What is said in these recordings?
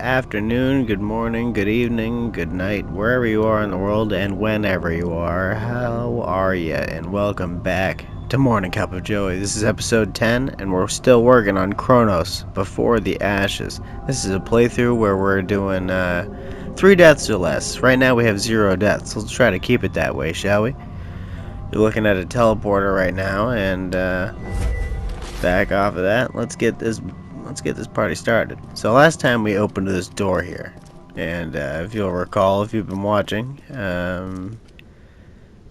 afternoon, good morning, good evening, good night, wherever you are in the world and whenever you are. How are ya? And welcome back to Morning Cup of Joey. This is episode 10, and we're still working on Chronos, Before the Ashes. This is a playthrough where we're doing 3 deaths or less. Right now we have 0 deaths. Let's try to keep it that way, shall we? You're looking at a teleporter right now, and back off of that. Let's get this party started. So last time we opened this door here, and if you'll recall, if you've been watching, we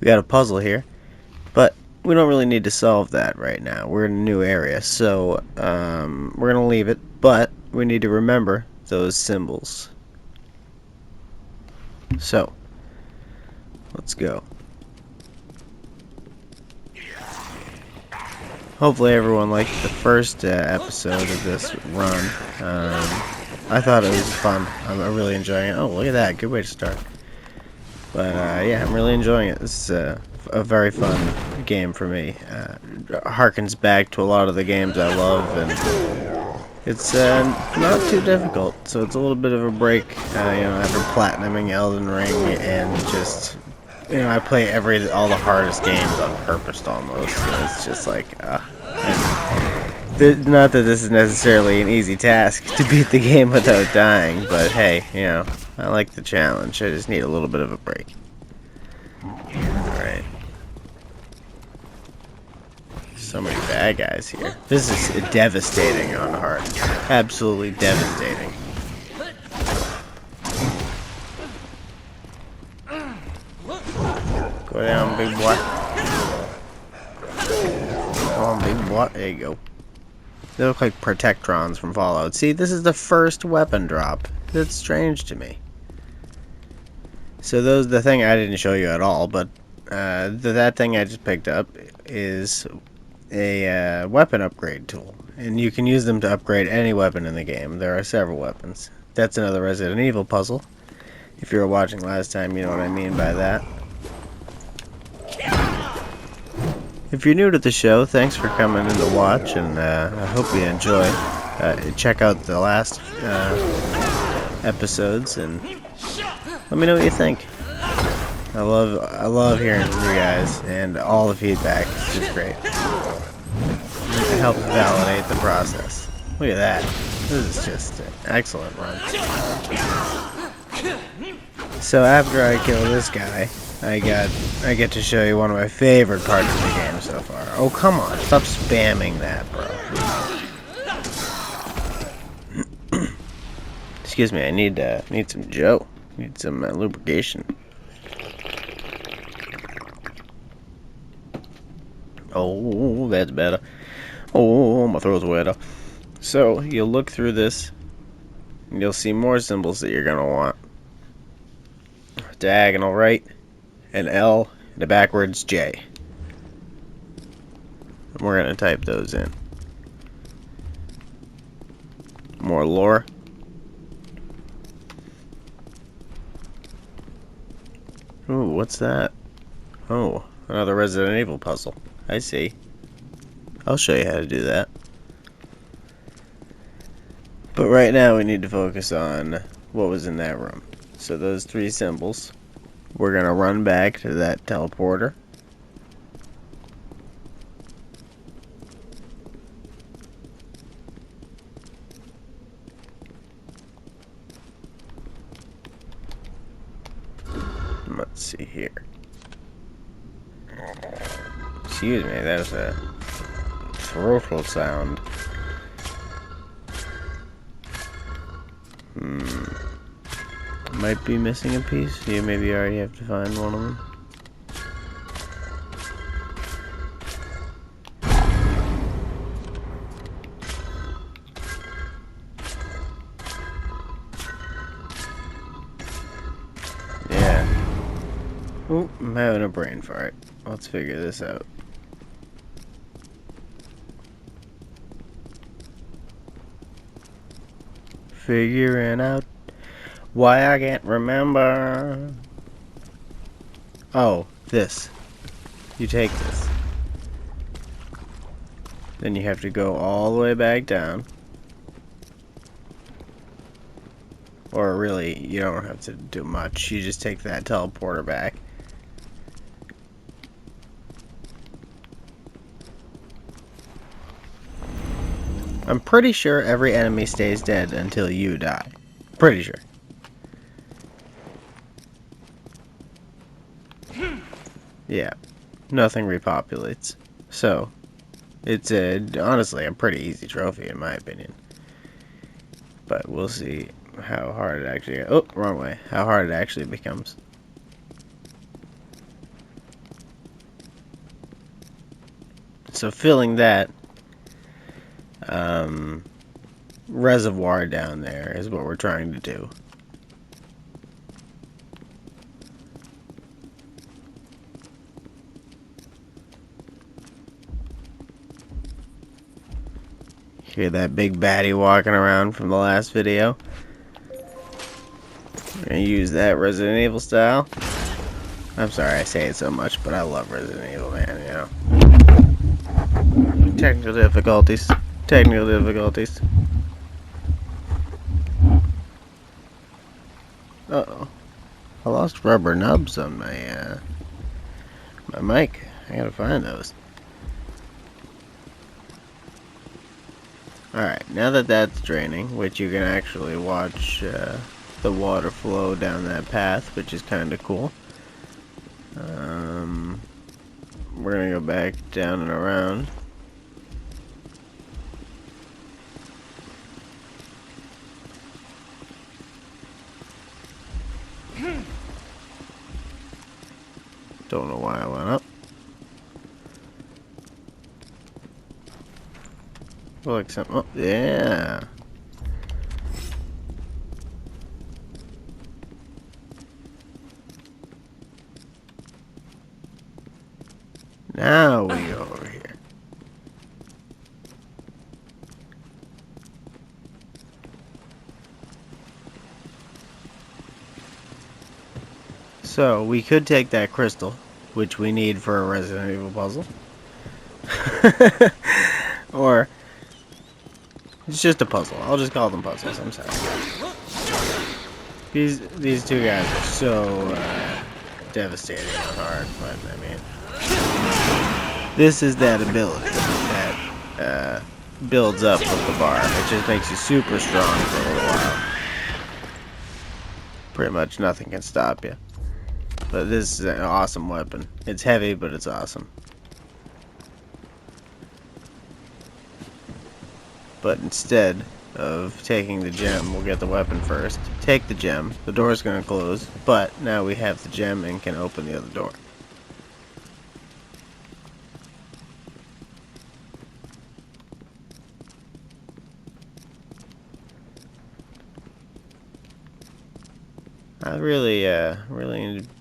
got a puzzle here, but we don't really need to solve that right now. We're in a new area, so we're gonna leave it, but we need to remember those symbols. So let's go. Hopefully everyone liked the first episode of this run. I thought it was fun. I'm really enjoying it. Oh, look at that. Good way to start. But yeah, I'm really enjoying it. This is a very fun game for me. Harkens back to a lot of the games I love, and it's not too difficult. So it's a little bit of a break, after platinuming Elden Ring and just... I play all the hardest games on purpose almost. So it's just like, not that this is necessarily an easy task to beat the game without dying, but hey, I like the challenge. I just need a little bit of a break. Alright. So many bad guys here. This is devastating on hard. Absolutely devastating. Go down, big boy. Come on, big boy. There you go. They look like Protectrons from Fallout. See, this is the first weapon drop. That's strange to me. So the thing I didn't show you at all, but that thing I just picked up is a weapon upgrade tool. And you can use them to upgrade any weapon in the game. There are several weapons. That's another Resident Evil puzzle. If you were watching last time, you know what I mean by that. If you're new to the show, thanks for coming in to watch, and I hope you enjoy. Check out the last episodes and let me know what you think. I love hearing from you guys, and all the feedback is just great. It helps validate the process. Look at that. This is just an excellent run. So after I kill this guy, I get to show you one of my favorite parts of the game so far. Oh, come on. Stop spamming that, bro. Excuse me, I need some Joe. Need some lubrication. Oh, that's better. Oh, my throat's wetter. So, you'll look through this, and you'll see more symbols that you're going to want. Diagonal right, an L, and a backwards J. And we're going to type those in. More lore. Ooh, what's that? Oh, another Resident Evil puzzle. I see. I'll show you how to do that. But right now we need to focus on what was in that room. So those 3 symbols. We're going to run back to that teleporter. Let's see here. Excuse me, that was a throatal sound. Might be missing a piece. You maybe already have to find one of them. Yeah. Ooh, I'm having a brain fart. Let's figure this out. Figuring out why I can't remember. Oh, this. You take this. Then you have to go all the way back down. Or really, you don't have to do much. You just take that teleporter back. I'm pretty sure every enemy stays dead until you die. Pretty sure. Yeah. Nothing repopulates. So, it's honestly a pretty easy trophy in my opinion. But we'll see how hard it actually... Oh, wrong way. How hard it actually becomes. So filling that reservoir down there is what we're trying to do. Hear that big baddie walking around from the last video? We're gonna use that Resident Evil style. I'm sorry I say it so much, but I love Resident Evil, man, you know. Technical difficulties. Technical difficulties. Uh-oh. I lost rubber nubs on my, my mic. I gotta find those. Alright, now that that's draining, which you can actually watch the water flow down that path, which is kind of cool. We're gonna go back down and around. Don't know why I went up. Like some, oh, yeah. Now we go over here. So we could take that crystal, which we need for a Resident Evil puzzle. Or it's just a puzzle. I'll just call them puzzles. I'm sorry. These two guys are so devastating and hard, but I mean, this is that ability that builds up with the bar. It just makes you super strong for a little while. Pretty much nothing can stop you. But this is an awesome weapon. It's heavy, but it's awesome. But instead of taking the gem, we'll get the weapon first. Take the gem. The door's gonna close, but now we have the gem and can open the other door. I really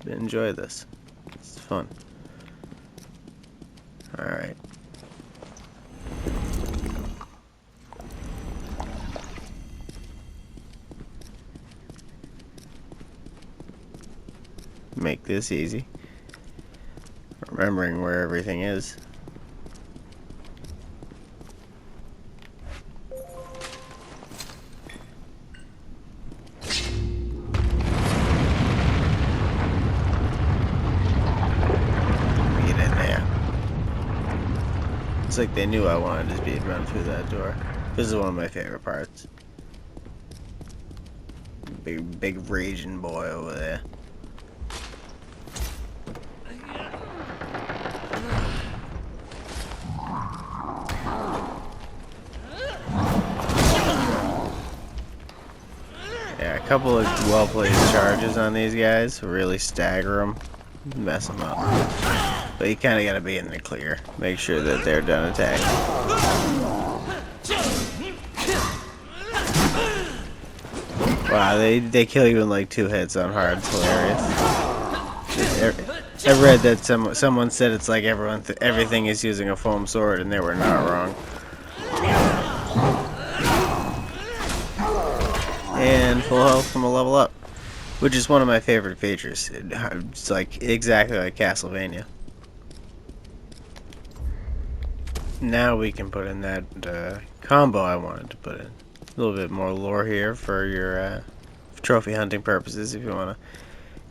enjoy this. It's fun. Alright. Make this easy. Remembering where everything is. It's like they knew I wanted to speed run through that door. This is one of my favorite parts. Big raging boy over there. Yeah, a couple of well-placed charges on these guys really stagger them, mess them up. But you kind of got to be in the clear. Make sure that they're done attacking. Wow, they kill you in like 2 hits on hard. It's hilarious. I read that someone said it's like everything is using a foam sword, and they were not wrong. And full health from a level up, which is one of my favorite features. It's like exactly like Castlevania. Now we can put in that combo I wanted to put in. A little bit more lore here for your trophy hunting purposes if you want to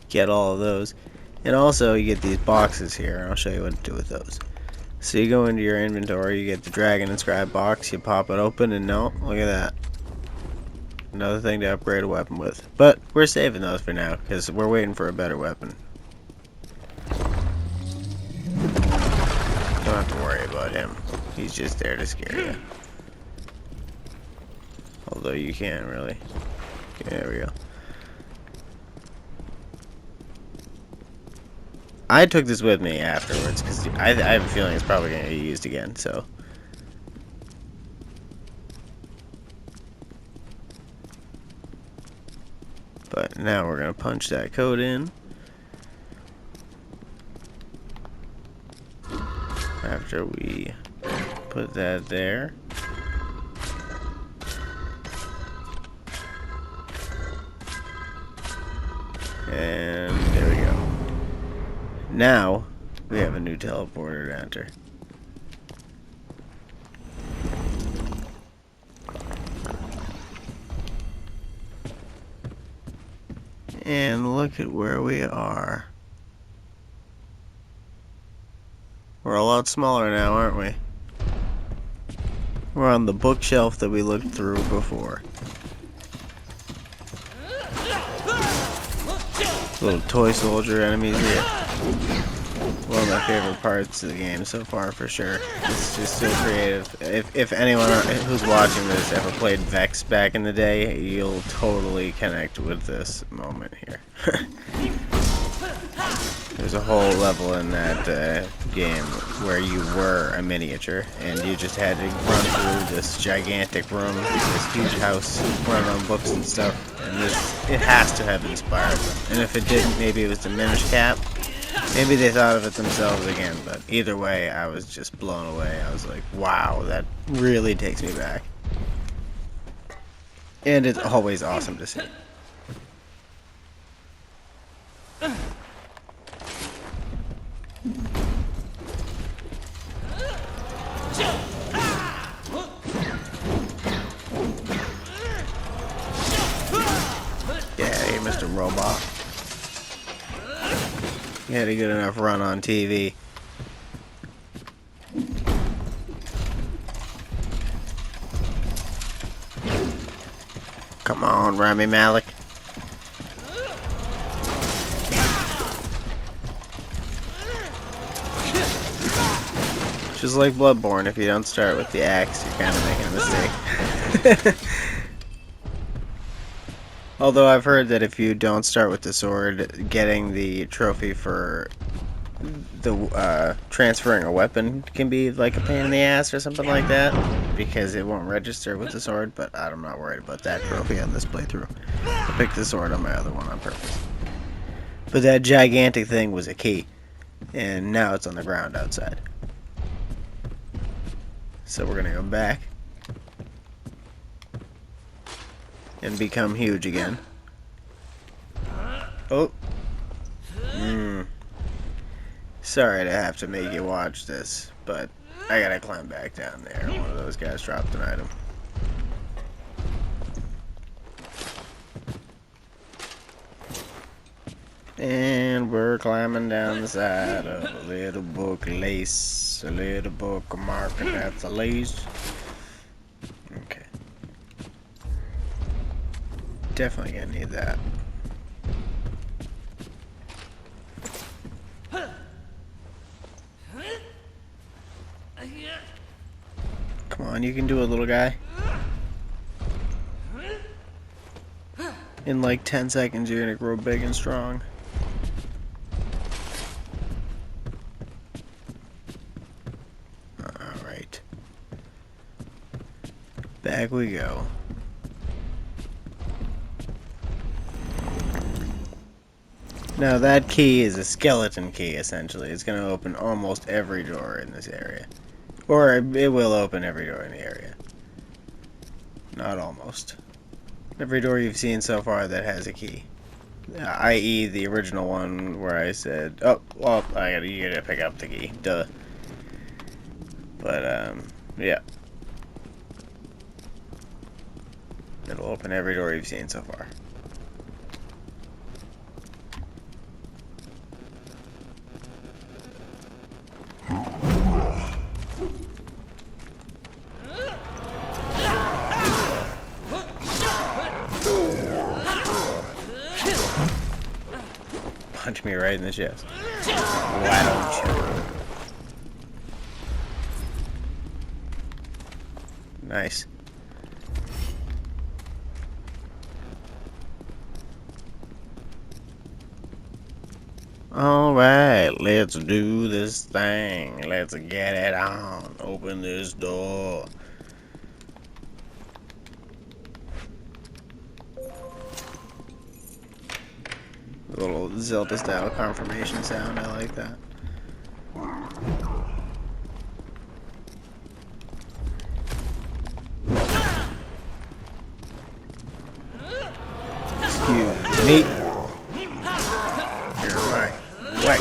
get all of those. And also you get these boxes here, and I'll show you what to do with those. So you go into your inventory, you get the dragon inscribed box, you pop it open, and no, look at that. Another thing to upgrade a weapon with. But we're saving those for now, because we're waiting for a better weapon. Don't have to worry about him. He's just there to scare you. Although you can't really. Okay, there we go. I took this with me afterwards, because I have a feeling it's probably going to get used again, so. But now we're going to punch that code in. After we put that there. And there we go. Now we have a new teleporter to enter. And look at where we are. We're a lot smaller now, aren't we? We're on the bookshelf that we looked through before. Little toy soldier enemies here. One of my favorite parts of the game so far, for sure. It's just so creative. If anyone who's watching this ever played Vex back in the day, you'll totally connect with this moment here. There's a whole level in that game where you were a miniature and you just had to run through this gigantic room, this huge house, run on books and stuff, and it has to have inspired them. And if it didn't, maybe it was the Minish Cap. Maybe they thought of it themselves again, but either way, I was just blown away. I was like, wow, that really takes me back. And it's always awesome to see. Yeah, you Mr. Robot. You had a good enough run on TV. Come on, Rami Malek. Just like Bloodborne, if you don't start with the axe, you're kind of making a mistake. Although I've heard that if you don't start with the sword, getting the trophy for the transferring a weapon can be like a pain in the ass or something like that, because it won't register with the sword, but I'm not worried about that trophy on this playthrough. I picked the sword on my other one on purpose. But that gigantic thing was a key, and now it's on the ground outside. So we're gonna go back and become huge again. Oh. Sorry to have to make you watch this, but I gotta climb back down there. One of those guys dropped an item. And we're climbing down the side of a little book lace. A little book of marking that's a lace. Okay. Definitely gonna need that. Come on, you can do it, little guy. In like 10 seconds, you're gonna grow big and strong. Alright. Back we go. Now that key is a skeleton key, essentially. It's going to open almost every door in this area. Or it will open every door in the area. Not almost. Every door you've seen so far that has a key. I.e. the original one where I said, oh, well, you gotta pick up the key. Duh. But, yeah. It'll open every door you've seen so far. punch me right in the chest. Why don't you? Nice. Alright, let's do this thing. Let's get it on. Open this door. A little Zelda style confirmation sound, I like that. Excuse me. You're right. Wait.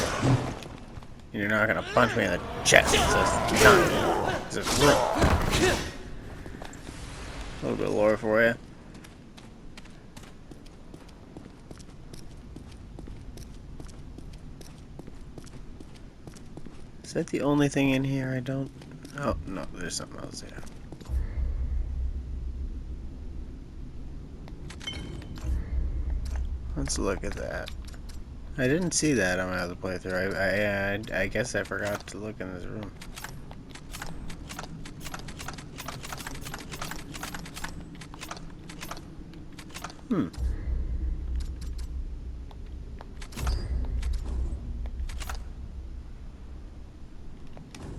You're not gonna punch me in the chest. This is not. This is real. A little bit of lore for you. Is that the only thing in here I don't... Oh, no, there's something else there. Let's look at that. I didn't see that on my other playthrough. I guess I forgot to look in this room.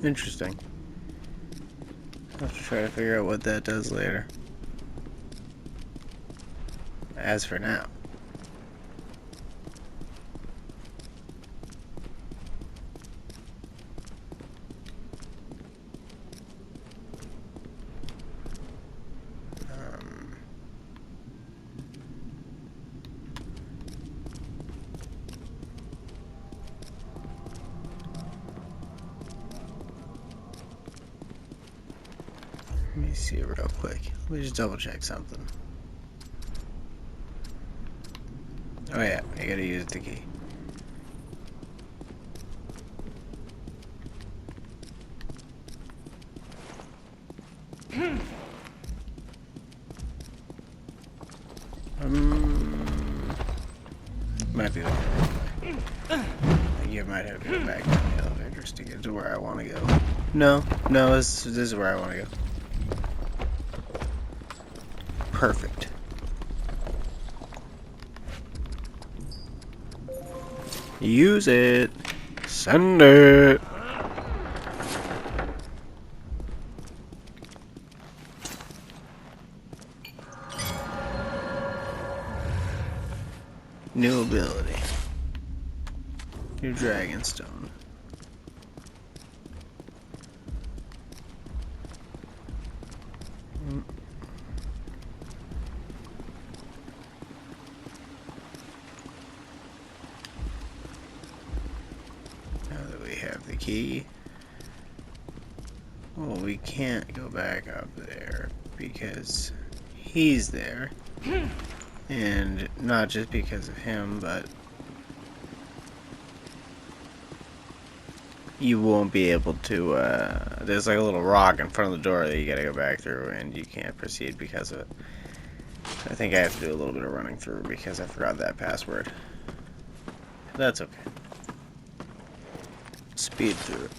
Interesting. I'll have to try to figure out what that does later. As for now. Let me see real quick. Let me just double check something. Oh yeah, I gotta use the key. Might be the right way. I think you might have to go back to the elevators to get to where I want to go. No, this is where I want to go. Perfect. Use it. Send it. New ability. New Dragonstone. Now that we have the key, well, we can't go back up there because he's there. And not just because of him, but you won't be able to, there's like a little rock in front of the door that you gotta go back through, and you can't proceed because of it. I think I have to do a little bit of running through because I forgot that password. That's okay. Speed through it.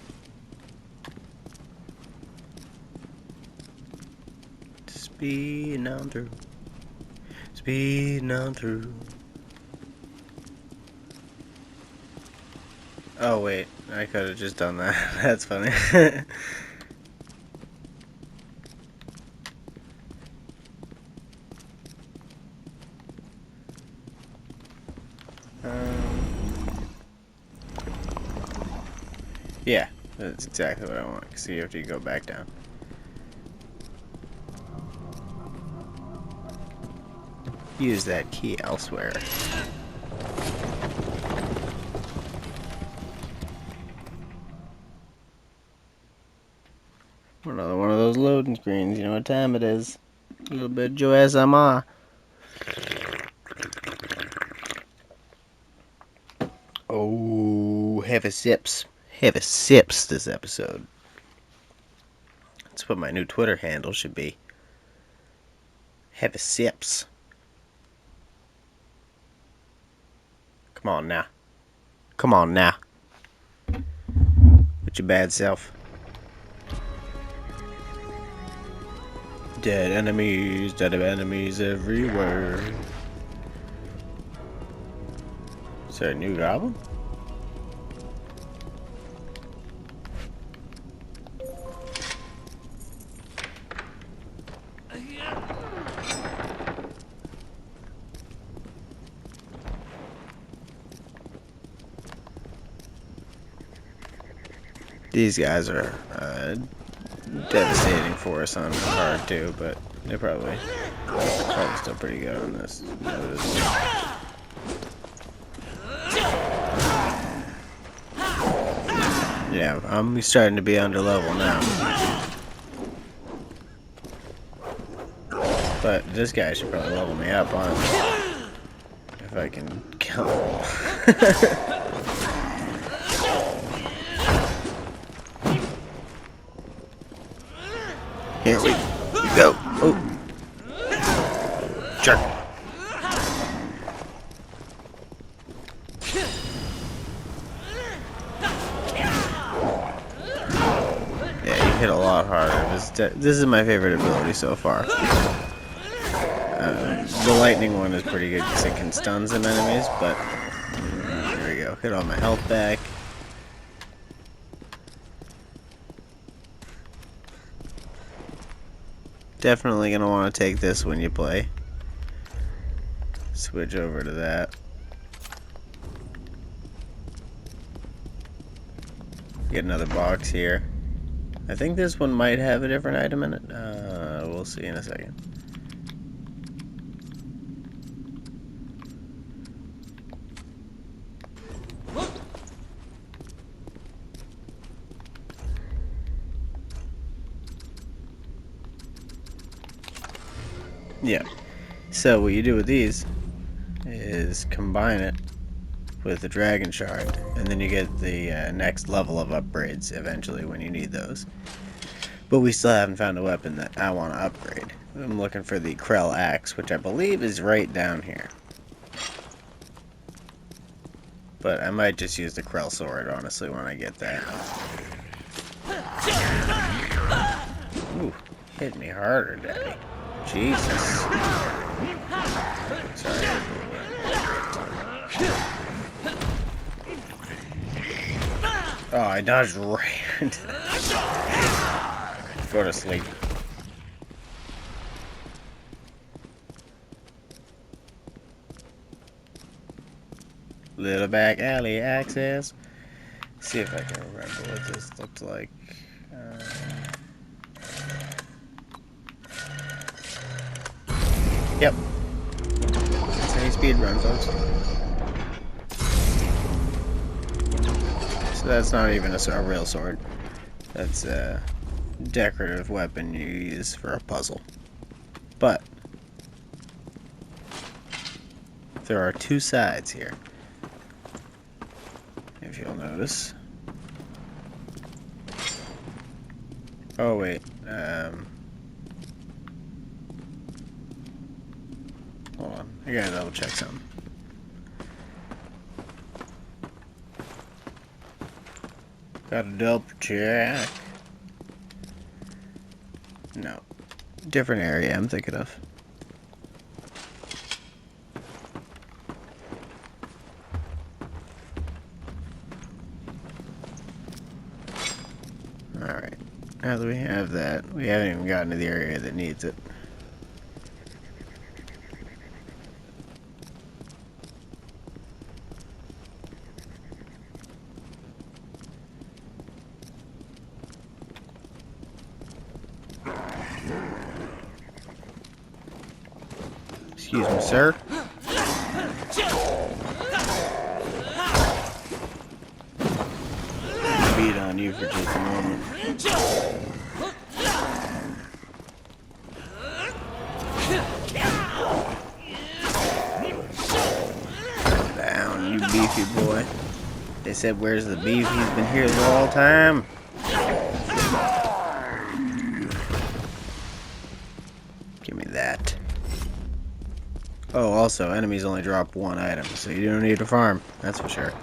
Speeding on through. Speeding on through. Oh wait, I could have just done that. That's funny. Yeah, that's exactly what I want. So you have to go back down. Use that key elsewhere. Another one of those loading screens. You know what time it is. A little bit of Joe SMR. Oh, heavy sips. Heavy sips this episode. That's what my new Twitter handle should be. Heavy sips. Come on now. Come on now. With your bad self. Dead enemies everywhere. Is there a new goblin? These guys are devastating for us on hard too, but they're probably still pretty good on this. Yeah, I'm starting to be under level now. But this guy should probably level me up, honestly. If I can kill him. Here we go. Oh. Jerk. Yeah, you hit a lot harder. This is my favorite ability so far. The lightning one is pretty good because it can stun some enemies, but here we go. Hit all my health back. Definitely gonna want to take this when you play. Switch over to that. Get another box here. I think this one might have a different item in it. We'll see in a second. Yeah. So what you do with these is combine it with the dragon shard, and then you get the next level of upgrades eventually when you need those. But we still haven't found a weapon that I want to upgrade. I'm looking for the Krell axe, which I believe is right down here. But I might just use the Krell sword, honestly, when I get that. Ooh, hit me harder, Daddy. Jesus. Sorry. Oh, I dodged right into that. Go to sleep. Little back alley access. See if I can remember what this looked like. Yep. It's any speed run, folks. So that's not even a real sword. That's a decorative weapon you use for a puzzle. But there are two sides here, if you'll notice. Oh wait, hold on, I gotta double check something. Gotta double check. No, different area I'm thinking of. Alright, now that we have that, we haven't even gotten to the area that needs it. Excuse me, sir. Beat on you for just a moment. Down, you beefy boy. They said, where's the beef? He's been here the whole time. Give me that. Oh, also, enemies only drop one item, so you don't need to farm. That's for sure.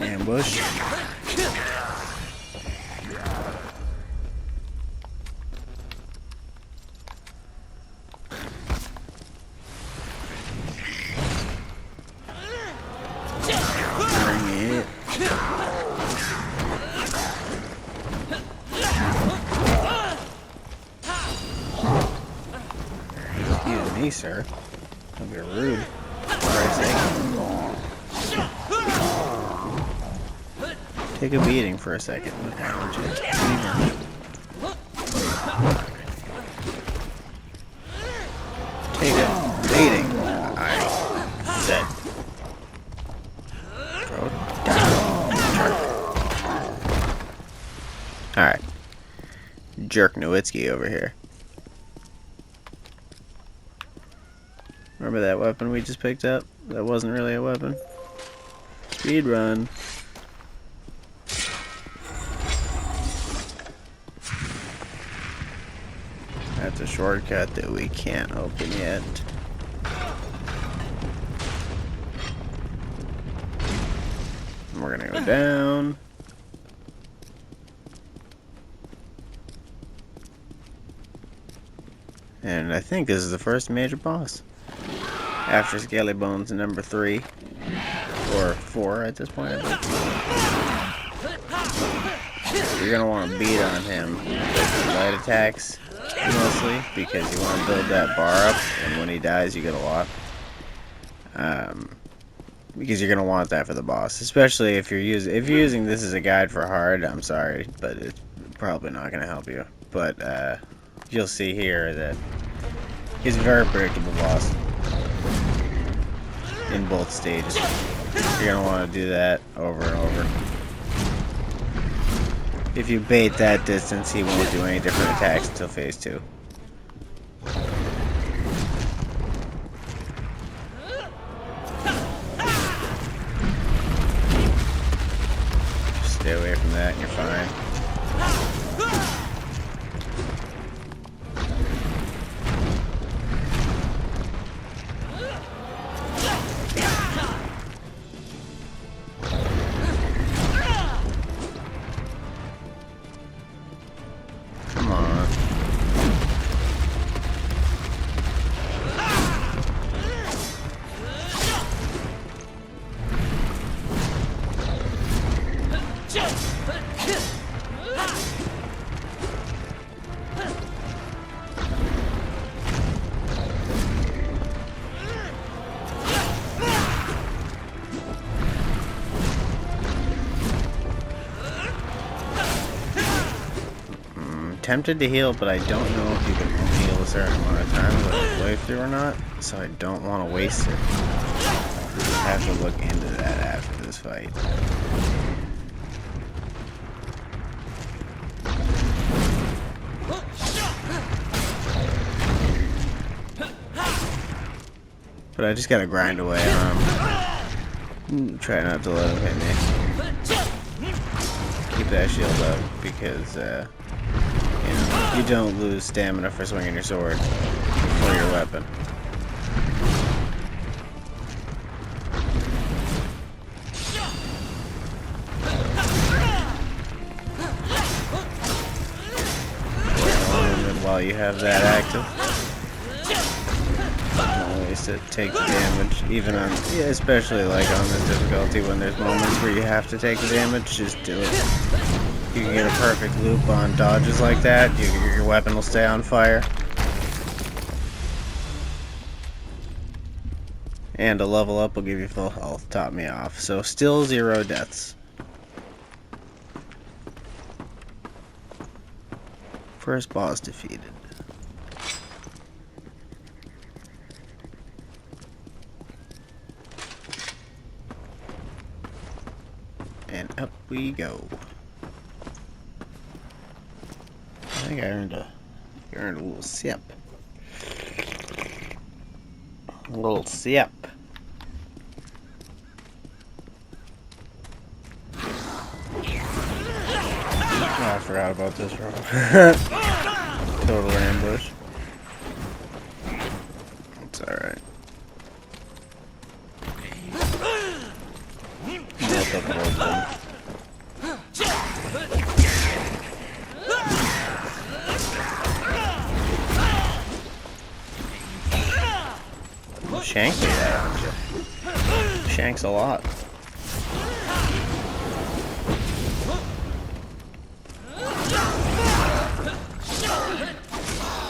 Ambush. Bring it. Excuse me, sir. Don't be rude. Take a beating for a second. Take a beating. I said. Throw down. Alright. Jerk Nowitzki over here. Remember that weapon we just picked up? That wasn't really a weapon. Speed run. That's a shortcut that we can't open yet. We're gonna go down. And I think this is the first major boss. After Scaly Bones number 3. Or 4 at this point, I believe. You're gonna want to beat on him with light attacks, mostly, because you want to build that bar up, and when he dies, you get a lot. Because you're gonna want that for the boss, especially if you're using this as a guide for hard. I'm sorry, but it's probably not gonna help you. But you'll see here that he's a very predictable boss in both stages. You're gonna want to do that over and over. If you bait that distance, he won't do any different attacks until phase 2. Just stay away from that and you're fine. Tempted to heal, but I don't know if you can only heal a certain amount of time with a playthrough or not, so I don't want to waste it. I have to look into that after this fight. But I just gotta grind away on him. Try not to let him hit me. Keep that shield up, because you don't lose stamina for swinging your sword or your weapon. While you have that active, ways to take the damage, even on, especially like on this difficulty when there's moments where you have to take the damage, just do it. You can get a perfect loop on dodges like that, your weapon will stay on fire. And a level up will give you full health, top me off. So still 0 deaths. First boss defeated. And up we go. I think I earned a little sip. A little sip. Oh, I forgot about this room. Total ambush. It's alright. applicable to them. Shank me there, aren't you? Shanks a lot.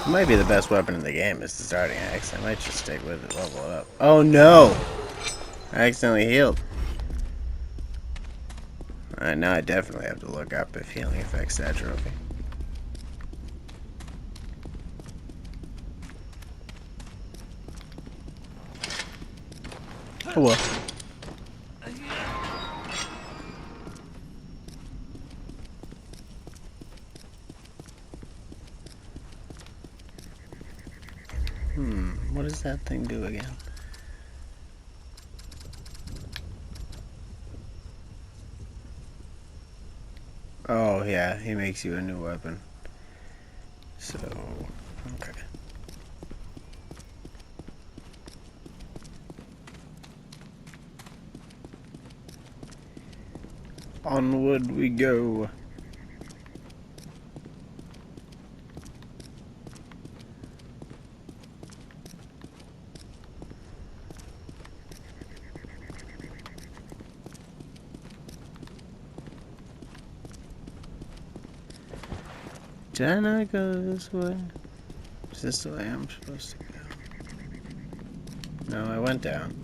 Might be the best weapon in the game is the starting axe. I might just stick with it, level it up. Oh no! I accidentally healed. Alright, now I definitely have to look up if healing affects that trophy. Oh well. What does that thing do again? Oh yeah, he makes you a new weapon. So, okay. Onward we go. Did I not go this way? Is this the way I'm supposed to go? No, I went down.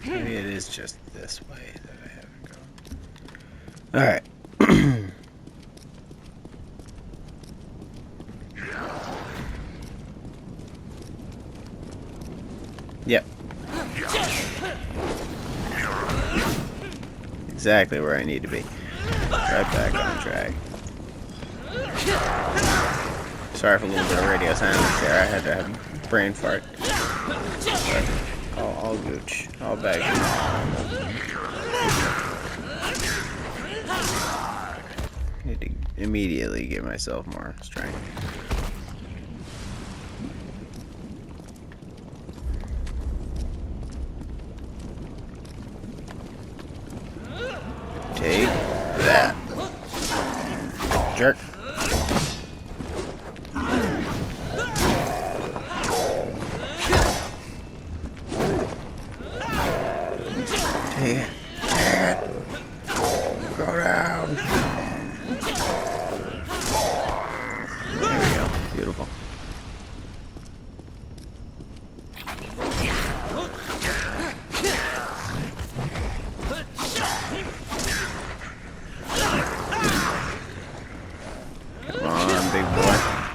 Maybe it is just this way that I haven't gone. Alright. Yep. Exactly where I need to be. Right back on track. Sorry for a little bit of radio silence there. I had to have a brain fart. But all gooch. All bag. Need to immediately give myself more strength. Take that. Jerk. Take it. Go down. There we go. Beautiful.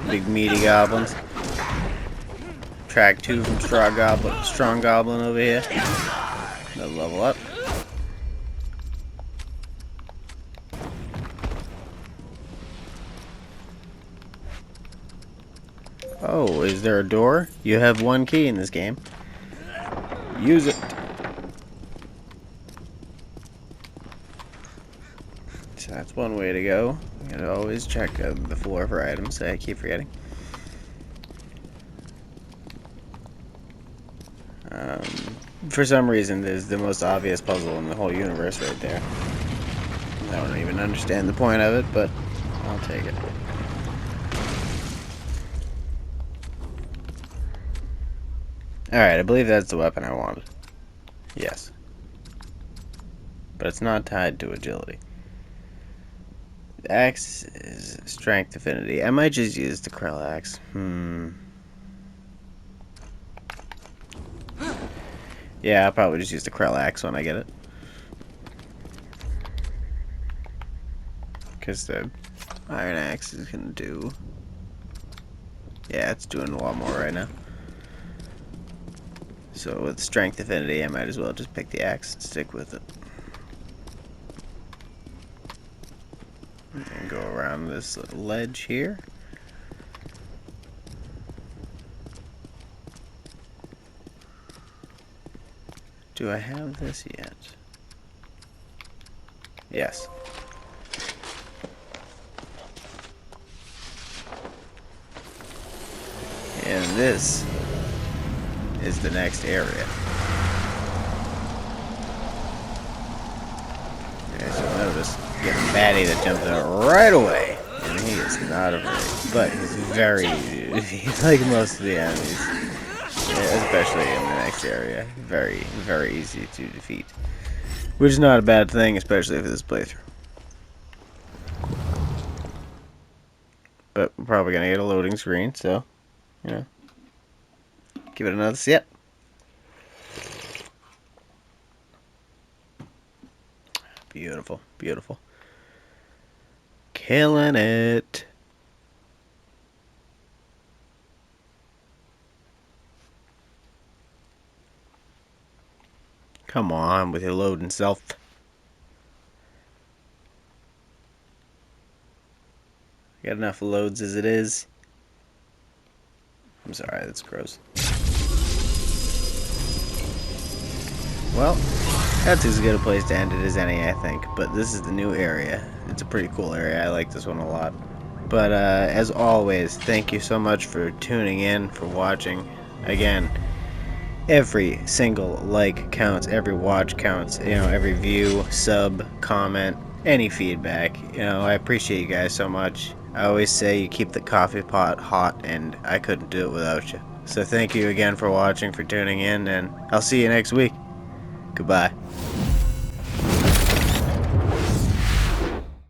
Big meaty goblins. Track 2 from Strong Goblin over here. They'll level up. Oh, is there a door? You have one key in this game. Use it. So that's one way to go. You gotta always check the floor for items. I keep forgetting. For some reason, there's the most obvious puzzle in the whole universe right there. I don't even understand the point of it, but I'll take it. Alright, I believe that's the weapon I wanted. Yes. But it's not tied to agility. The axe is strength affinity. I might just use the Krell axe. Yeah, I'll probably just use the Krell axe when I get it. Because the iron axe is gonna do... Yeah, it's doing a lot more right now. So with strength affinity, I might as well just pick the axe and stick with it. And go around this little ledge here. Do I have this yet? Yes. And this is the next area. Okay, so notice you get a baddie that jumps out right away, and he is not afraid, but he's very, he's like most of the enemies, especially in the next area, very, very easy to defeat, which is not a bad thing, especially for this playthrough. But we're probably gonna get a loading screen, so you know, give it another sip. Beautiful, beautiful. Killing it. Come on with your loading self. Got enough loads as it is. I'm sorry, that's gross. Well, that's as good a place to end it as any, I think. But this is the new area. It's a pretty cool area. I like this one a lot. But as always, thank you so much for tuning in, for watching. Again, every single like counts, every watch counts, you know, every view, sub, comment, any feedback. You know, I appreciate you guys so much. I always say you keep the coffee pot hot, and I couldn't do it without you. So thank you again for watching, for tuning in, and I'll see you next week. Goodbye.